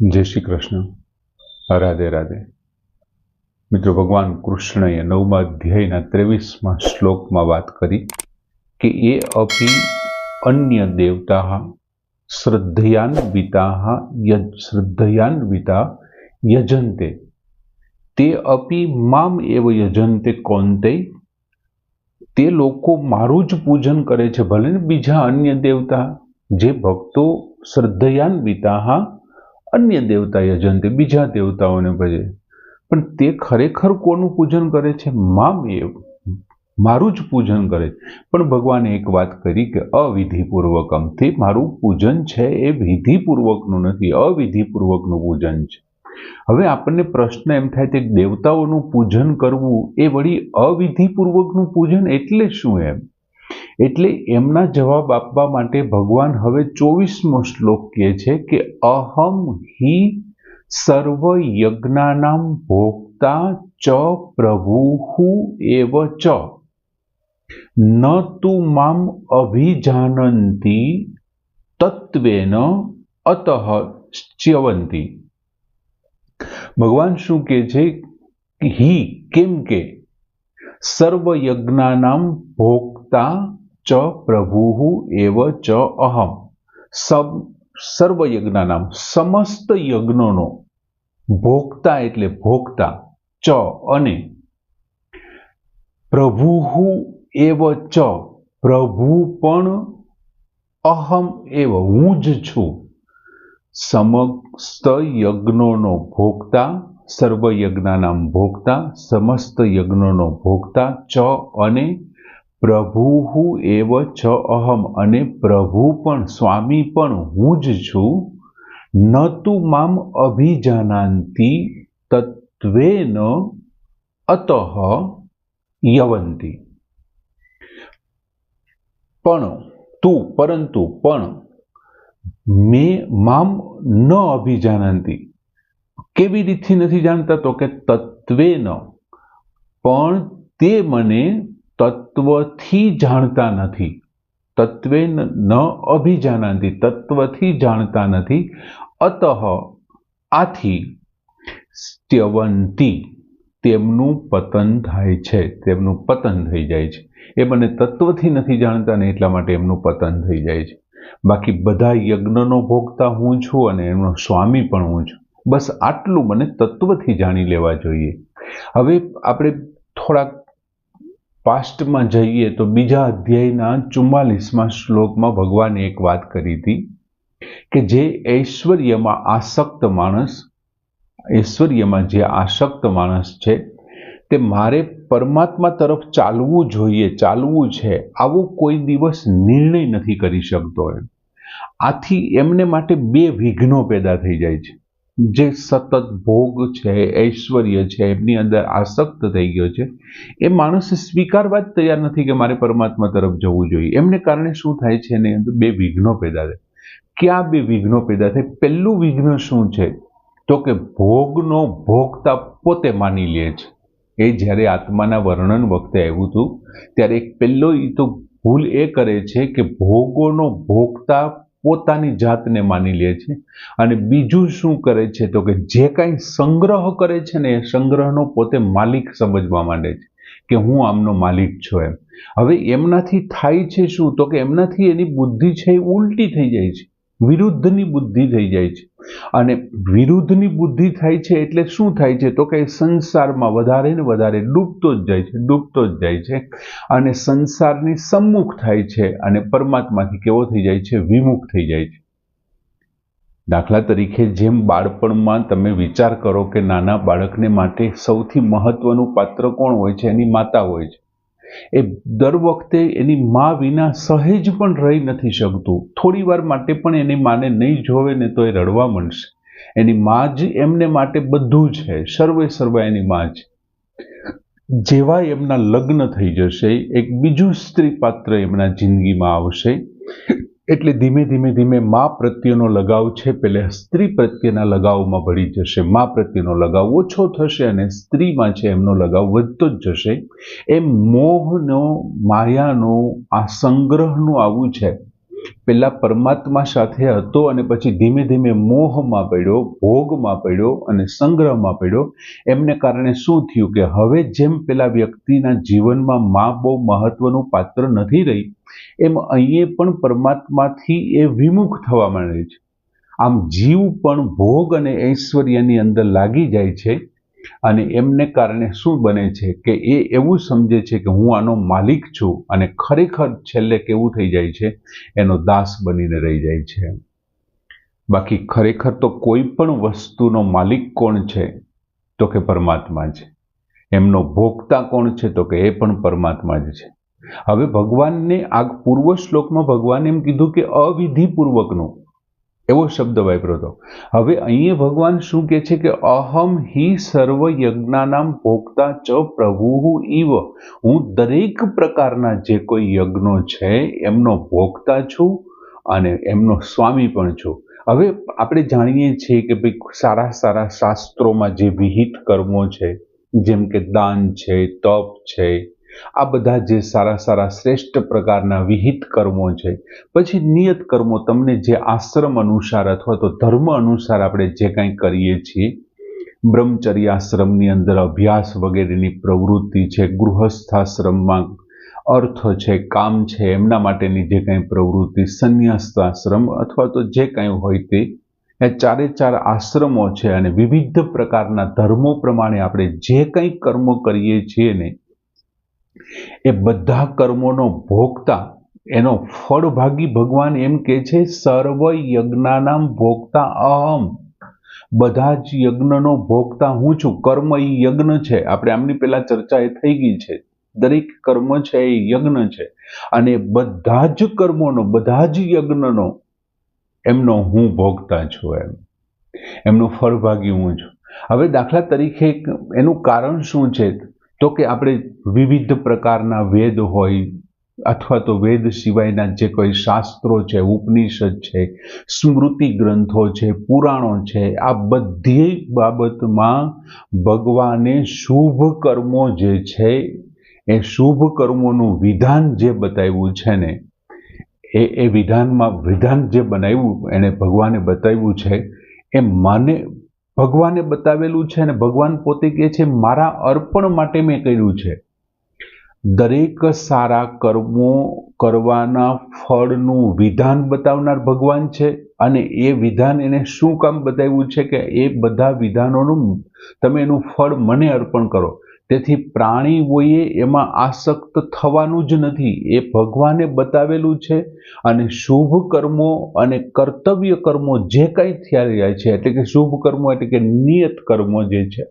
जय श्री कृष्ण। राधे राधे। मित्रों, भगवान कृष्णએ 9મા અધ્યાયના 23મા શ્લોકમાં વાત કરી કે એ અપી અન્ય દેવતા શ્રદ્ધયાન્વિતા યજન્તે તે અપી મામ એવ યજન્તે કોન્તે, તે લોકો મારું જ પૂજન કરે છે, ભલે ને બીજા અન્ય દેવતા, જે ભક્તો શ્રદ્ધયાન્વિતા અન્ય દેવતા યજન્તે, બીજા દેવતાઓને ભજે, પણ તે ખરેખર કોનું પૂજન કરે છે? મામ એવ, મારું જ પૂજન કરે. પણ ભગવાને એક વાત કરી કે અવિધિપૂર્વકમ, તે મારું પૂજન છે એ વિધિપૂર્વકનું નથી, અવિધિપૂર્વકનું પૂજન છે. હવે આપણને પ્રશ્ન એમ થાય કે દેવતાઓનું પૂજન કરવું એ વળી અવિધિપૂર્વકનું પૂજન એટલે શું? એટલે એમના જવાબ આપવા માટે ભગવાન હવે 24મો શ્લોક કહે છે કે અહમ હિ સર્વ યજ્ઞાનામ ભોક્તા ચ પ્રભુઃ એવ ચ ન તુ મામ અભિજાનંતિ તત્વેન અતઃ ચ્યવંતી. ભગવાન શું કહે છે? હિ, કેમ કે સર્વ યજ્ઞાનામ ભોક્તા ચ પ્રભુઃ એવ ચ અહમ, સર્વ યજ્ઞાનામ, સમસ્ત યજ્ઞોનો, ભોક્તા એટલે ભોક્તા, ચ અને પ્રભુઃ એવ ચ, પ્રભુ પણ, અહમ એવ, હું જ છું. સમસ્ત યજ્ઞોનો ભોક્તા, સર્વ યજ્ઞાનામ ભોક્તા, સમસ્ત યજ્ઞોનો ભોક્તા, ચ અને પ્રભુઃ એવ ચ અહમ, અને પ્રભુ પણ, સ્વામી પણ હું જ છું. ન તુ મામ અભિજાનાંતિ તત્વેન અતઃ યવંતી. પરંતુ મેં મામ ન અભિજાનંતી, કેવી રીતથી નથી જાણતા? તો કે તત્વેન, પણ તે મને તત્વથી જાણતા નથી. તત્વેન ન અભિજાનંતી, તત્વથી જાણતા નથી. અતઃ, આથી, ચ્યવંતી, તેમનું પતન થાય છે, તેમનું પતન થઈ જાય છે. એ મને તત્વથી નથી જાણતા ને એટલા માટે એમનું પતન થઈ જાય છે. બાકી બધા યજ્ઞનો ભોગતા હું છું અને એમનો સ્વામી પણ હું છું. બસ આટલું મને તત્વથી જાણી લેવા જોઈએ. હવે આપણે થોડાક પાસ્ટમાં જઈએ તો બીજા અધ્યાયના 44મા શ્લોકમાં ભગવાને એક વાત કરી હતી કે જે ઐશ્વર્યમાં આસક્ત માણસ, ઐશ્વર્યમાં જે આસક્ત માણસ છે તે મારે પરમાત્મા તરફ ચાલવું જોઈએ, ચાલવું છે, આવો કોઈ દિવસ નિર્ણય નથી કરી શકતો. આથી એમને માટે બે વિઘ્નો પેદા થઈ જાય છે. જે સતત ભોગ છે, ઐશ્વર્ય છે, એમની અંદર આસક્ત થઈ ગયો છે, એ માણસ સ્વીકારવા જ તૈયાર નથી કે મારે પરમાત્મા તરફ જવું જોઈએ. એમને કારણે શું થાય છે? એની અંદર બે વિઘ્નો પેદા થાય. ક્યાં બે વિઘ્નો પેદા થાય? પહેલું વિઘ્ન શું છે? તો કે ભોગનો ભોગતા પોતે માની લે છે. એ જ્યારે આત્માના વર્ણન વખતે આવ્યું હતું ત્યારે એક પહેલો તો ભૂલ એ કરે છે કે ભોગોનો ભોગતા પોતાની જાતને માની લે છે. અને બીજું શું કરે છે? તો કે જે કાંઈ સંગ્રહ કરે છે ને એ સંગ્રહનો પોતે માલિક સમજવા માંડે છે કે હું આમનો માલિક છું એમ. હવે એમનાથી થાય છે શું? તો કે એમનાથી એની બુદ્ધિ છે એ ઉલટી થઈ જાય છે, વિરુદ્ધની બુદ્ધિ થઈ જાય છે. અને વિરુદ્ધની બુદ્ધિ થાય છે એટલે શું થાય છે? તો કે સંસારમાં વધારે ને વધારે ડૂબતો જ જાય છે, ડૂબતો જ જાય છે, અને સંસારની સમ્મુખ થાય છે અને પરમાત્માથી કેવો થઈ જાય છે? વિમુખ થઈ જાય છે. દાખલા તરીકે જેમ બાળપણમાં તમે વિચાર કરો કે નાના બાળકને માટે સૌથી મહત્વનું પાત્ર કોણ હોય છે? એની માતા હોય છે. એ દર વખતે એની મા વિના સહેજ પણ રહી નથી શકતું. થોડી વાર માટે પણ એની માને નહીં જોવે ને તો એ રડવા માંડશે. એની મા જ એમને માટે બધું છે, સર્વે સર્વ એની મા છે. જેવા એમના લગ્ન થઈ જશે, એક બીજું સ્ત્રી પાત્ર એમના જિંદગીમાં આવશે, એટલે ધીમે ધીમે ધીમે મા પ્રત્યેનો લગાવ છે પેલે સ્ત્રી પ્રત્યેના લગાવમાં ભળી જશે. મા પ્રત્યેનો લગાવ ઓછો થશે અને સ્ત્રીમાં છે એમનો લગાવ વધતો જ જશે. એમ મોહનો, માયાનો, આ સંગ્રહનું આવું છે પેલા પરમાત્મા સાથે હતો અને પછી ધીમે ધીમે મોહમાં પડ્યો, ભોગમાં પડ્યો અને સંગ્રહમાં પડ્યો. એમને કારણે શું થયું કે હવે જેમ પેલા વ્યક્તિના જીવનમાં માં બહુ મહત્વનું પાત્ર નથી રહી, એમ અહીંયા પણ પરમાત્માથી એ વિમુખ થવા માંડે છે. આમ જીવ પણ ભોગ અને ઐશ્વર્યની અંદર લાગી જાય છે અને એમને કારણે શું બને છે કે એ એવું સમજે છે કે હું આનો માલિક છું, અને ખરેખર છેલ્લે કેવું થઈ જાય છે, એનો દાસ બનીને રહી જાય છે. બાકી ખરેખર તો કોઈ પણ વસ્તુનો માલિક કોણ છે? તો કે પરમાત્મા છે. એમનો ભોગતા કોણ છે? તો કે એ પણ પરમાત્મા જ છે. હવે ભગવાનને આ પૂર્વ શ્લોકમાં ભગવાને એમ કીધું કે અવિધિપૂર્વકનું, એવો શબ્દ વાપર્યો હતો. હવે અહીંયા ભગવાન શું કહે છે કે અહમ હિ સર્વ યજ્ઞાનામ ભોક્તા ચ પ્રભુ ઇવ. હું દરેક પ્રકારના જે કોઈ યજ્ઞો છે એમનો ભોક્તા છું અને એમનો સ્વામી પણ છું. હવે આપણે જાણીએ છીએ કે ભાઈ સારા સારા શાસ્ત્રોમાં જે વિહિત કર્મો છે, જેમ કે દાન છે, તપ છે, આ બધા જે સારા સારા શ્રેષ્ઠ પ્રકારના વિહિત કર્મો છે. પછી નિયત કર્મો, તમને જે આશ્રમ અનુસાર અથવા તો ધર્મ અનુસાર આપણે જે કંઈ કરીએ છીએ, બ્રહ્મચર્યાશ્રમની અંદર અભ્યાસ વગેરેની પ્રવૃત્તિ છે, ગૃહસ્થાશ્રમમાં અર્થ છે, કામ છે, એમના માટેની જે કંઈ પ્રવૃત્તિ, સંન્યાસ્તાશ્રમ અથવા તો જે કંઈ હોય તે, એ ચારે ચાર આશ્રમો છે અને વિવિધ પ્રકારના ધર્મો પ્રમાણે આપણે જે કંઈ કર્મો કરીએ છીએ ને, એ બધા કર્મોનો ભોગતા, એનો ફળભાગી ભગવાન એમ કે છે સર્વ યજ્ઞાનામ ભોગતા અહમ. બધા જ યજ્ઞનો ભોગતા હું છું. કર્મ એ યજ્ઞ છે. આપણે આમની પહેલા ચર્ચા એ થઈ ગઈ છે. દરેક કર્મ છે એ યજ્ઞ છે અને બધા જ કર્મોનો, બધા જ યજ્ઞનો એમનો હું ભોગતા છું. એમનો ફળભાગી હું છું. હવે દાખલા તરીકે એનું કારણ શું છે? તો કે આપણે વિવિધ પ્રકારના વેદ હોય અથવા તો વેદ સિવાયના જે કોઈ શાસ્ત્રો છે, ઉપનિષદ છે, સ્મૃતિ ગ્રંથો છે, પુરાણો છે, આ બધી બાબતમાં ભગવાને શુભ કર્મો જે છે એ શુભ કર્મોનું વિધાન જે બતાવ્યું છે ને, એ વિધાન જે બનાવ્યું એને ભગવાને બતાવ્યું છે, એ ભગવાને બતાવેલું છે અને ભગવાન પોતે કહે છે મારા અર્પણ માટે મેં કર્યું છે. દરેક સારા કર્મો કરવાના ફળનું વિધાન બતાવનાર ભગવાન છે અને એ વિધાન એને શું કામ બતાવ્યું છે કે એ બધા વિધાનોનું તમે એનું ફળ મને અર્પણ કરો. તેથી પ્રાણીઓએ એમાં આસક્ત થવાનું જ નથી, એ ભગવાને બતાવેલું છે. અને શુભ કર્મો અને કર્તવ્ય કર્મો જે કંઈ થયા જાય છે, એટલે કે શુભ કર્મો એટલે કે નિયત કર્મો જે છે,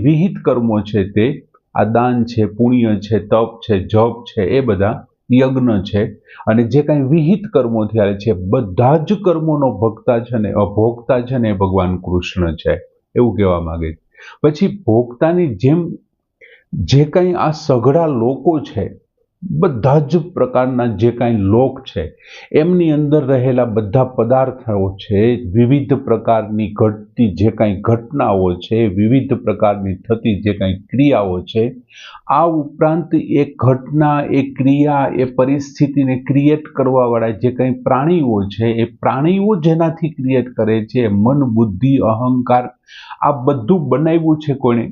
વિહિત કર્મો છે, તે આ દાન છે, પુણ્ય છે, તપ છે, જપ છે, એ બધા યજ્ઞ છે. અને જે કાંઈ વિહિત કર્મો થયા છે, બધા જ કર્મોનો ભોગતા છે ને એ ભગવાન કૃષ્ણ છે, એવું કહેવા માંગે છે. પછી ભોગતાની જેમ જે કંઈ આ સઘળા લોકો છે, બધા જ પ્રકારના જે કાંઈ લોક છે, એમની અંદર રહેલા બધા પદાર્થો છે, વિવિધ પ્રકારની ઘટતી જે કાંઈ ઘટનાઓ છે, વિવિધ પ્રકારની થતી જે કાંઈ ક્રિયાઓ છે, આ ઉપરાંત એ ઘટના, એ ક્રિયા, એ પરિસ્થિતિને ક્રિએટ કરવાવાળા જે કંઈ પ્રાણીઓ છે, એ પ્રાણીઓ જેનાથી ક્રિએટ કરે છે, મન, બુદ્ધિ, અહંકાર, આ બધું બનાવ્યું છે કોણે?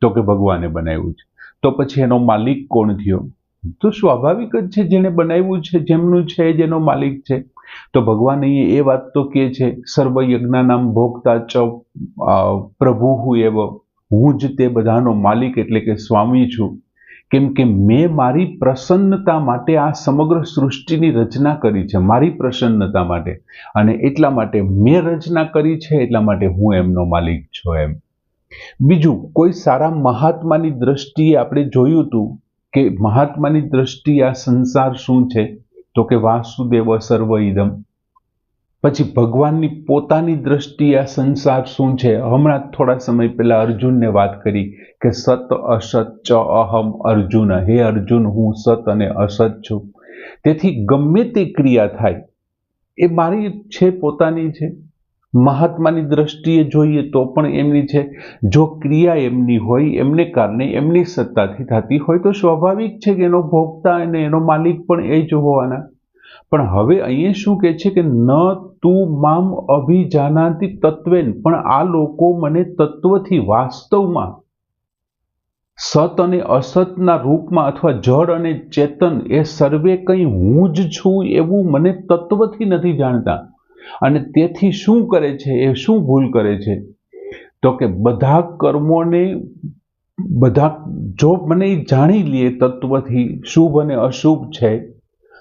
તો કે ભગવાને બનાવ્યું છે. તો પછી એનો માલિક કોણ થયો? તો સ્વાભાવિક જ છે, જેને બનાવ્યું છે, જેમનું છે, જેનો માલિક છે. તો ભગવાન અહીંયા એ વાત તો કહે છે સર્વ યજ્ઞાનામ ભોગતા ચ પ્રભુ એવ. હું જ તે બધાનો માલિક એટલે કે સ્વામી છું. કેમ કે મેં મારી પ્રસન્નતા માટે આ સમગ્ર સૃષ્ટિની રચના કરી છે, મારી પ્રસન્નતા માટે, અને એટલા માટે મેં રચના કરી છે, એટલા માટે હું એમનો માલિક છું. એમ બીજું કોઈ સારા મહાત્માની દ્રષ્ટિએ આપણે જોયું હતું કે મહાત્માની દ્રષ્ટિએ આ સંસાર શું છે? તો કે વાસુદેવ સર્વ ઇદમ. પછી ભગવાનની પોતાની દ્રષ્ટિએ આ સંસાર શું છે? હમણાં થોડા સમય પહેલા અર્જુનને વાત કરી કે સત અસત ચ અહમ અર્જુન. હે અર્જુન, હું સત અને અસત છું. તેથી ગમે તે ક્રિયા થાય એ મારી છે, પોતાની છે. મહાત્માની દ્રષ્ટિએ જોઈએ તો પણ એમની છે. જો ક્રિયા એમની હોય, એમને કારણે એમની સત્તાથી થતી હોય, તો સ્વાભાવિક છે કે એનો ભોગતા અને એનો માલિક પણ એ જ હોવાના. પણ હવે અહીંયા શું કહે છે કે ન તું મામ અભિજાનાતિ તત્વેન, પણ આ લોકો મને તત્વથી વાસ્તવમાં સત અને અસતના રૂપમાં અથવા જળ અને ચેતન એ સર્વે કંઈ હું જ છું એવું મને તત્વથી નથી જાણતા. અને તેથી શું કરે છે, એ શું ભૂલ કરે છે, તો કે બધા કર્મોને જો મને જાણી લે તત્વથી શુભ અને અશુભ છે,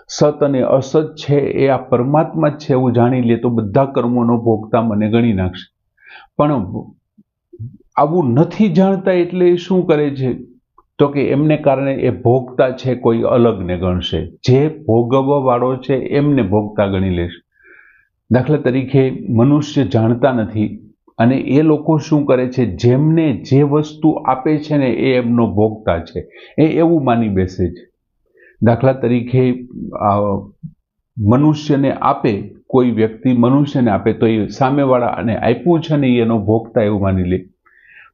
સત અને અસત છે એ આ પરમાત્મા જ છે એવું જાણી લે તો બધા કર્મોનો ભોગતા મને ગણી નાખશે. પણ આવું નથી જાણતા એટલે શું કરે છે, તો કે એમને કારણે એ ભોગતા છે કોઈ અલગને ગણશે, જે ભોગવવા વાળો છે એમને ભોગતા ગણી લેશે. દાખલા તરીકે મનુષ્ય જાણતા નથી અને એ લોકો શું કરે છે, જેમને જે વસ્તુ આપે છે ને એ એમનો ભોગતા છે, એ એવું માની બેસે છે. દાખલા તરીકે મનુષ્યને આપે, કોઈ વ્યક્તિ મનુષ્યને આપે તો એ સામેવાળા અને આપ્યું છે ને એનો ભોગતા એવું માની લે.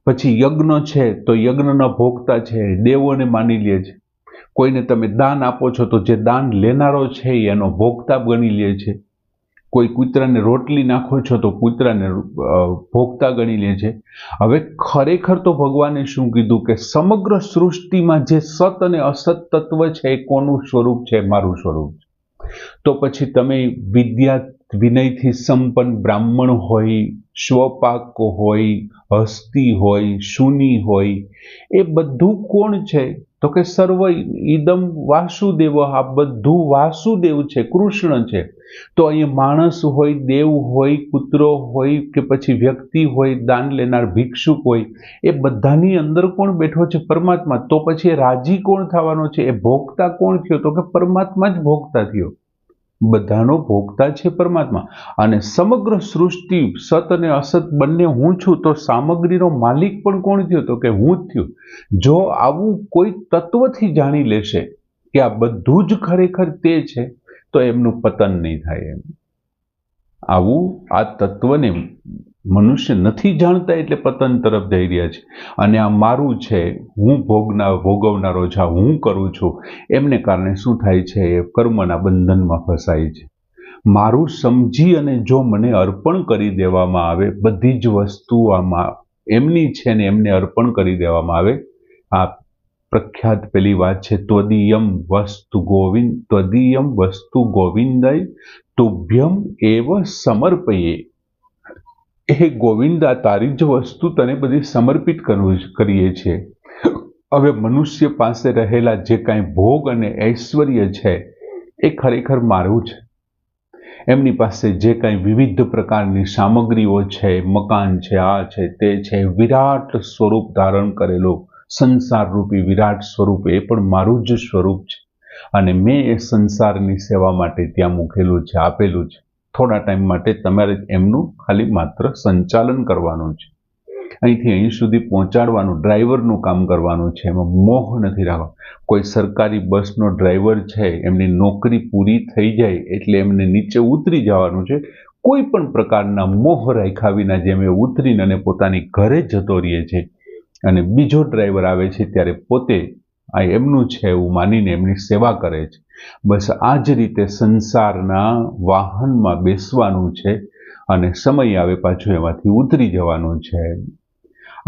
પછી યજ્ઞ છે તો યજ્ઞના ભોગતા છે દેવોને માની લે છે. કોઈને તમે દાન આપો છો તો જે દાન લેનારો છે એનો ભોગતા ગણી લે છે. કોઈ કૂતરાને રોટલી નાખો છો તો કૂતરાને ભોગતા ગણી લે છે. હવે ખરેખર તો ભગવાને શું કીધું કે સમગ્ર સૃષ્ટિમાં જે સત અને અસત તત્વ છે એ કોનું સ્વરૂપ છે, મારું સ્વરૂપ છે. તો પછી તમે વિનયથી સંપન્ન બ્રાહ્મણ હોય, સ્વપાક હોય, હસ્તી હોય, શુની હોય, એ બધું કોણ છે, તો કે સર્વ ઇદમ વાસુદેવ, આ બધું વાસુદેવ છે, કૃષ્ણ છે. તો અહીંયા માણસ હોય, દેવ હોય, કૂતરો હોય કે પછી વ્યક્તિ હોય, દાન લેનાર ભિક્ષુક હોય, એ બધાની અંદર કોણ બેઠો છે, પરમાત્મા. તો પછી રાજી કોણ થવાનો છે, એ ભોગતા કોણ થયો, તો કે પરમાત્મા જ ભોગતા થયો. બધાનો ભોગતા છે પરમાત્મા. અને સમગ્ર સૃષ્ટિ સત અને અસત બંને હું છું, તો સામગ્રીનો માલિક પણ કોણ થયો, તો કે હું જ થયો. જો આવું કોઈ તત્વથી જાણી લેશે કે આ બધું જ ખરેખર તે છે, તો એમનું પતન નહીં થાય. આવું આ તત્વને મનુષ્ય નથી જાણતા એટલે પતન તરફ જઈ રહ્યા છે. અને આ મારું છે, હું ભોગવનારો છે, હું કરું છું, એમને કારણે શું થાય છે, એ કર્મના બંધનમાં ફસાય છે. મારું સમજી અને જો મને અર્પણ કરી દેવામાં આવે, બધી જ વસ્તુ આમાં એમની છે ને એમને અર્પણ કરી દેવામાં આવે. આ પ્રખ્યાત પેલી વાત છે, ત્વદીયમ વસ્તુ ગોવિંદય તુભ્યમ એવ સમર્પયે. એ ગોવિંદા, તારી જ વસ્તુ તને બધી સમર્પિત કરીએ છીએ. હવે મનુષ્ય પાસે રહેલા જે કાંઈ ભોગ અને ઐશ્વર્ય છે એ ખરેખર મારું છે. એમની પાસે જે કાંઈ વિવિધ પ્રકારની સામગ્રીઓ છે, મકાન છે, આ છે, તે છે, વિરાટ સ્વરૂપ ધારણ કરેલો સંસાર રૂપી વિરાટ સ્વરૂપ, એ પણ મારું જ સ્વરૂપ છે. અને મેં એ સંસારની સેવા માટે ત્યાં મૂકેલું છે, આપેલું છે. થોડા ટાઈમ માટે તમારે એમનું ખાલી માત્ર સંચાલન કરવાનું છે, અહીંથી અહીં સુધી પહોંચાડવાનું, ડ્રાઈવરનું કામ કરવાનું છે. એમાં મોહ નથી રાખવાનો. કોઈ સરકારી બસનો ડ્રાઈવર છે, એમની નોકરી પૂરી થઈ જાય એટલે એમને નીચે ઉતરી જવાનું છે. કોઈ પણ પ્રકારના મોહ રાખ્યા વિના જેમ એ ઉતરીને અને પોતાની ઘરે જતો રહે છે, અને બીજો ડ્રાઈવર આવે છે ત્યારે પોતે આ એમનું છે એવું માનીને એમની સેવા કરે છે. બસ આ જ રીતે સંસારના વાહનમાં બેસવાનું છે અને સમય આવે પાછું એમાંથી ઉતરી જવાનું છે.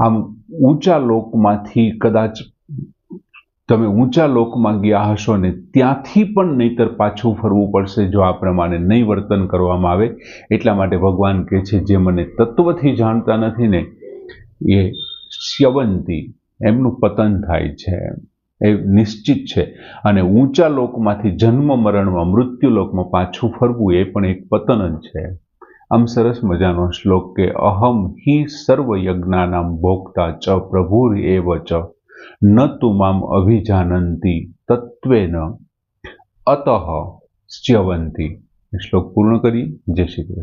આમ ઊંચા લોકમાંથી કદાચ તમે ઊંચા લોકમાં ગયા હશો ને ત્યાંથી પણ નહીતર પાછું ફરવું પડશે જો આ પ્રમાણે નહીં વર્તન કરવામાં આવે. એટલા માટે ભગવાન કહે છે, જે મને તત્વથી જાણતા નથી ને એ સ્યવંતી, એમનું પતન થાય છે, એ નિશ્ચિત છે. અને ઊંચા લોકમાંથી જન્મ મરણમાં મૃત્યુ લોકમાં પાછું ફરવું એ પણ એક પતન જ છે. આમ સરસ મજાનો શ્લોક કે અહમ હિ સર્વ યજ્ઞાનામ ભોક્તા ચ પ્રભુર એવ ચ ન તુ મામ અભિજાનંતી તત્વેન અતઃ સ્યવંતી. શ્લોક પૂર્ણ કરી. જય શ્રી કૃષ્ણ.